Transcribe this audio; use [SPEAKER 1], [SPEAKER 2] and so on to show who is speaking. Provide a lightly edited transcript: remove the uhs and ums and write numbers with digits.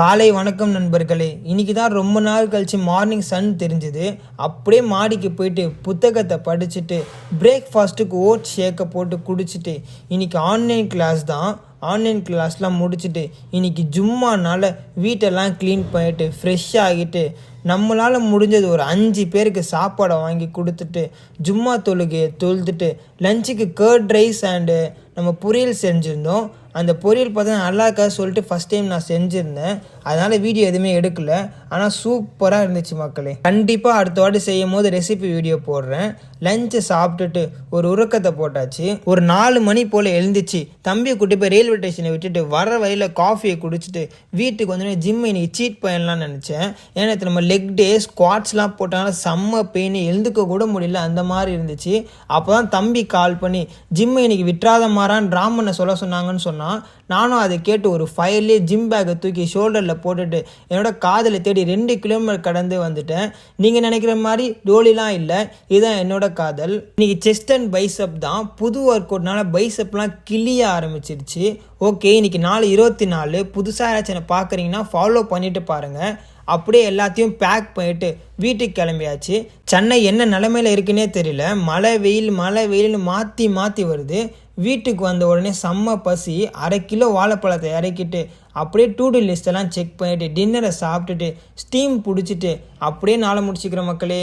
[SPEAKER 1] காலை வணக்கம் நண்பர்களே. இன்னைக்கு தான் ரொம்ப நாள் கழிச்சு மார்னிங் சன் தெரிஞ்சுது. அப்படியே மாடிக்கு போயிட்டு புத்தகத்தை படிச்சுட்டு பிரேக்ஃபாஸ்ட்டுக்கு ஓட்ஸ் ஷேக்கை போட்டு குடிச்சிட்டு இன்னைக்கு ஆன்லைன் கிளாஸ் தான். ஆன்லைன் கிளாஸ்லாம் முடிச்சுட்டு இன்றைக்கி ஜும்மானால் வீட்டெல்லாம் க்ளீன் பண்ணிவிட்டு ஃப்ரெஷ் ஆகிட்டு நம்மளால் முடிஞ்சது ஒரு 5 பேருக்கு சாப்பாடை வாங்கி கொடுத்துட்டு ஜும்மா தொழுகையை தொழுதுட்டு லஞ்சுக்கு கர்ட் ரைஸ் அண்டு நம்ம பொரியல் செஞ்சுருந்தோம். அந்த பொரியல் பார்த்தா நல்லா இருக்காது சொல்லிட்டு ஃபஸ்ட் டைம் நான் செஞ்சுருந்தேன். அதனால் வீடியோ எதுவுமே எடுக்கலை. ஆனால் சூப்பராக இருந்துச்சு மக்களே. கண்டிப்பாக அடுத்த வாட்டி செய்யும் போது ரெசிபி வீடியோ போடுறேன். லஞ்சை சாப்பிட்டுட்டு ஒரு உறக்கத்தை போட்டாச்சு. ஒரு 4 மணி போல் எழுந்துச்சு தம்பியை கூட்டி போய் ரயில்வே ஸ்டேஷனை விட்டுட்டு வர வழியில் காஃபியை குடிச்சிட்டு வீட்டுக்கு வந்தோடனே ஜிம் இன்னைக்கு சீட் பண்ணலாம்னு நினச்சேன். ஏன்னா நம்ம லெக் டே ஸ்குவாட்ஸ்லாம் போட்டாலும் செம்ம பெயின், எழுந்துக்க கூட முடியல, அந்த மாதிரி இருந்துச்சு. அப்போ தான் தம்பி கால் பண்ணி ஜிம்மை இன்னைக்கு விட்டுறாத மாறான்னு ராமனை சொல்ல சொன்னாங்கன்னு சொன்னால் நானும் அதை கேட்டு ஒரு ஃபைல்லே ஜிம் பேக்கை தூக்கி ஷோல்டரில் போட்டுட்டு என்னோட காதில் தேடி 2 கிலோமீட்டர் கடந்து வந்துட்டேன். நீங்கள் நினைக்கிற மாதிரி டோலிலாம் இல்லை, இதுதான் என்னோட காதல். இன்னைக்கு செஸ்ட் அண்ட் பைசப் தான். புது ஒர்க் அவுட்னால பைசப்லாம் கிளிய ஆரம்பிச்சிருச்சு. ஓகே, இன்னைக்கு நாள் 24. புதுசாக யாராச்சும் பார்க்குறீங்கன்னா ஃபாலோ பண்ணிட்டு பாருங்கள். அப்படியே எல்லாத்தையும் பேக் பண்ணிட்டு வீட்டுக்கு கிளம்பியாச்சு. சென்னை என்ன நிலைமையில் இருக்குன்னே தெரியல. மழை வெயில்னு மாற்றி வருது. வீட்டுக்கு வந்த உடனே செம்ம பசி. 1/2 கிலோ வாழைப்பழத்தை இறக்கிட்டு அப்படியே டூ-டூ லிஸ்ட்டெல்லாம் செக் பண்ணிவிட்டு டின்னரை சாப்பிட்டுட்டு ஸ்டீம் பிடிச்சிட்டு அப்படியே நாளை முடிச்சுக்கிற மக்களே.